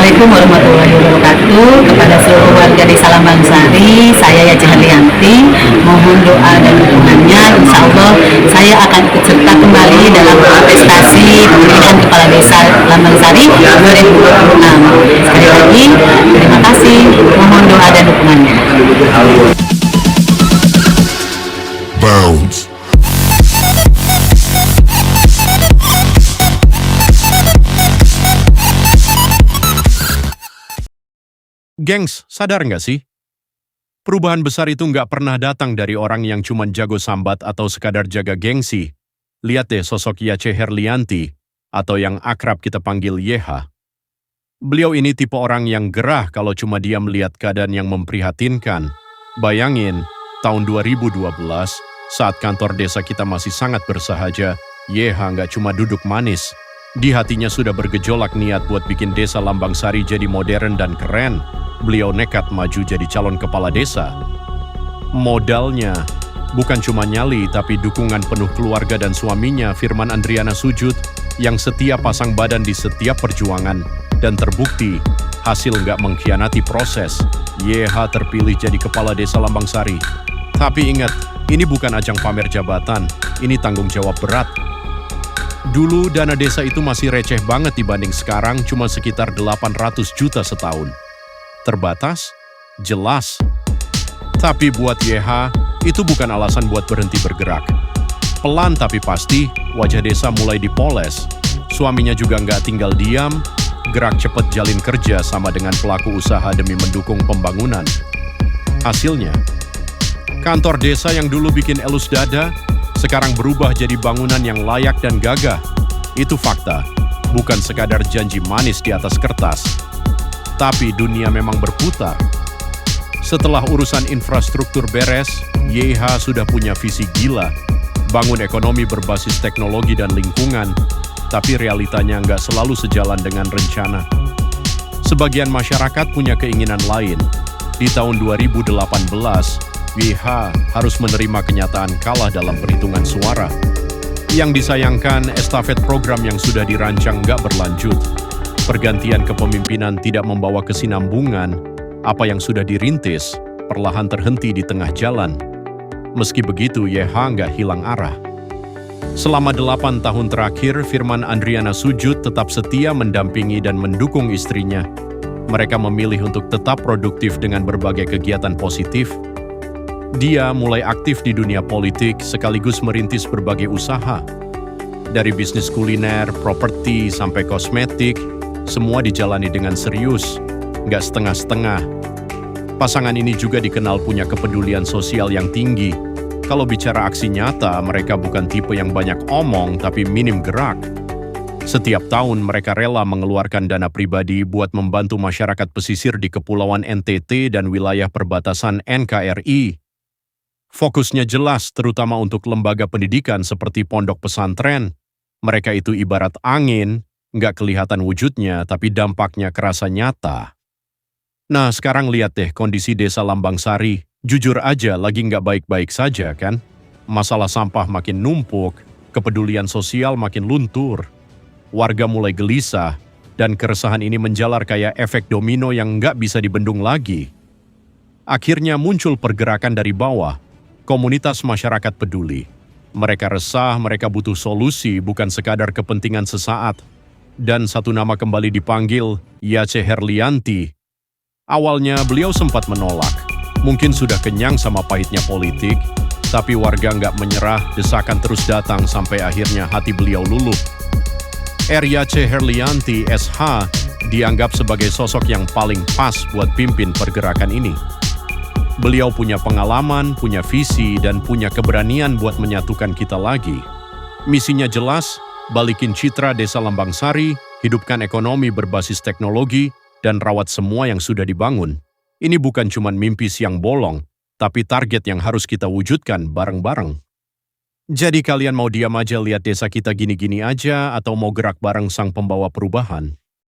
Assalamualaikum warahmatullahi wabarakatuh. Kepada seluruh warga Desa Lambang Sari, saya Yace Herlianti. Mohon doa dan dukungannya. Insya Allah saya akan ikut serta kembali dalam kontestasi pemilihan Kepala Desa Lambang Sari 2026. Sekali lagi, terima kasih. Mohon doa dan dukungannya. Bounce. Gengs, sadar nggak sih? Perubahan besar itu nggak pernah datang dari orang yang cuma jago sambat atau sekadar jaga gengsi. Lihat deh sosok Yace Herlianti, atau yang akrab kita panggil Yeha. Beliau ini tipe orang yang gerah kalau cuma dia melihat keadaan yang memprihatinkan. Bayangin, tahun 2012, saat kantor desa kita masih sangat bersahaja, Yeha nggak cuma duduk manis. Di hatinya sudah bergejolak niat buat bikin desa Lambang Sari jadi modern dan keren. Beliau nekat maju jadi calon kepala desa. Modalnya bukan cuma nyali, tapi dukungan penuh keluarga dan suaminya, Firman Andriana Sujud, yang setia pasang badan di setiap perjuangan. Dan terbukti, hasil nggak mengkhianati proses. YH terpilih jadi kepala desa Lambang Sari. Tapi ingat, ini bukan ajang pamer jabatan, ini tanggung jawab berat. Dulu dana desa itu masih receh banget dibanding sekarang, cuma sekitar 800 juta setahun. Terbatas? Jelas. Tapi buat YH, itu bukan alasan buat berhenti bergerak. Pelan tapi pasti, wajah desa mulai dipoles. Suaminya juga nggak tinggal diam, gerak cepat jalin kerja sama dengan pelaku usaha demi mendukung pembangunan. Hasilnya, kantor desa yang dulu bikin elus dada, sekarang berubah jadi bangunan yang layak dan gagah. Itu fakta, bukan sekadar janji manis di atas kertas. Tapi dunia memang berputar. Setelah urusan infrastruktur beres, YH sudah punya visi gila, bangun ekonomi berbasis teknologi dan lingkungan, tapi realitanya nggak selalu sejalan dengan rencana. Sebagian masyarakat punya keinginan lain. Di tahun 2018, YH harus menerima kenyataan kalah dalam perhitungan suara. Yang disayangkan, estafet program yang sudah dirancang nggak berlanjut. Pergantian kepemimpinan tidak membawa kesinambungan, apa yang sudah dirintis perlahan terhenti di tengah jalan. Meski begitu, YH nggak hilang arah. Selama 8 tahun terakhir, Firman Andriana Sujud tetap setia mendampingi dan mendukung istrinya. Mereka memilih untuk tetap produktif dengan berbagai kegiatan positif. Dia mulai aktif di dunia politik sekaligus merintis berbagai usaha. Dari bisnis kuliner, properti, sampai kosmetik, semua dijalani dengan serius, nggak setengah-setengah. Pasangan ini juga dikenal punya kepedulian sosial yang tinggi. Kalau bicara aksi nyata, mereka bukan tipe yang banyak omong tapi minim gerak. Setiap tahun mereka rela mengeluarkan dana pribadi buat membantu masyarakat pesisir di Kepulauan NTT dan wilayah perbatasan NKRI. Fokusnya jelas, terutama untuk lembaga pendidikan seperti pondok pesantren. Mereka itu ibarat angin, nggak kelihatan wujudnya, tapi dampaknya kerasa nyata. Nah, sekarang lihat deh kondisi desa Lambang Sari. Jujur aja, lagi nggak baik-baik saja kan? Masalah sampah makin numpuk, kepedulian sosial makin luntur. Warga mulai gelisah, dan keresahan ini menjalar kayak efek domino yang nggak bisa dibendung lagi. Akhirnya muncul pergerakan dari bawah. Komunitas masyarakat peduli. Mereka resah, mereka butuh solusi, bukan sekadar kepentingan sesaat. Dan satu nama kembali dipanggil, Yace Herlianti. Awalnya beliau sempat menolak. Mungkin sudah kenyang sama pahitnya politik, tapi warga nggak menyerah, desakan terus datang sampai akhirnya hati beliau luluh. Yace Herlianti SH dianggap sebagai sosok yang paling pas buat pimpin pergerakan ini. Beliau punya pengalaman, punya visi, dan punya keberanian buat menyatukan kita lagi. Misinya jelas, balikin citra desa Lambang Sari, hidupkan ekonomi berbasis teknologi, dan rawat semua yang sudah dibangun. Ini bukan cuma mimpi siang bolong, tapi target yang harus kita wujudkan bareng-bareng. Jadi kalian mau diam aja lihat desa kita gini-gini aja, atau mau gerak bareng sang pembawa perubahan?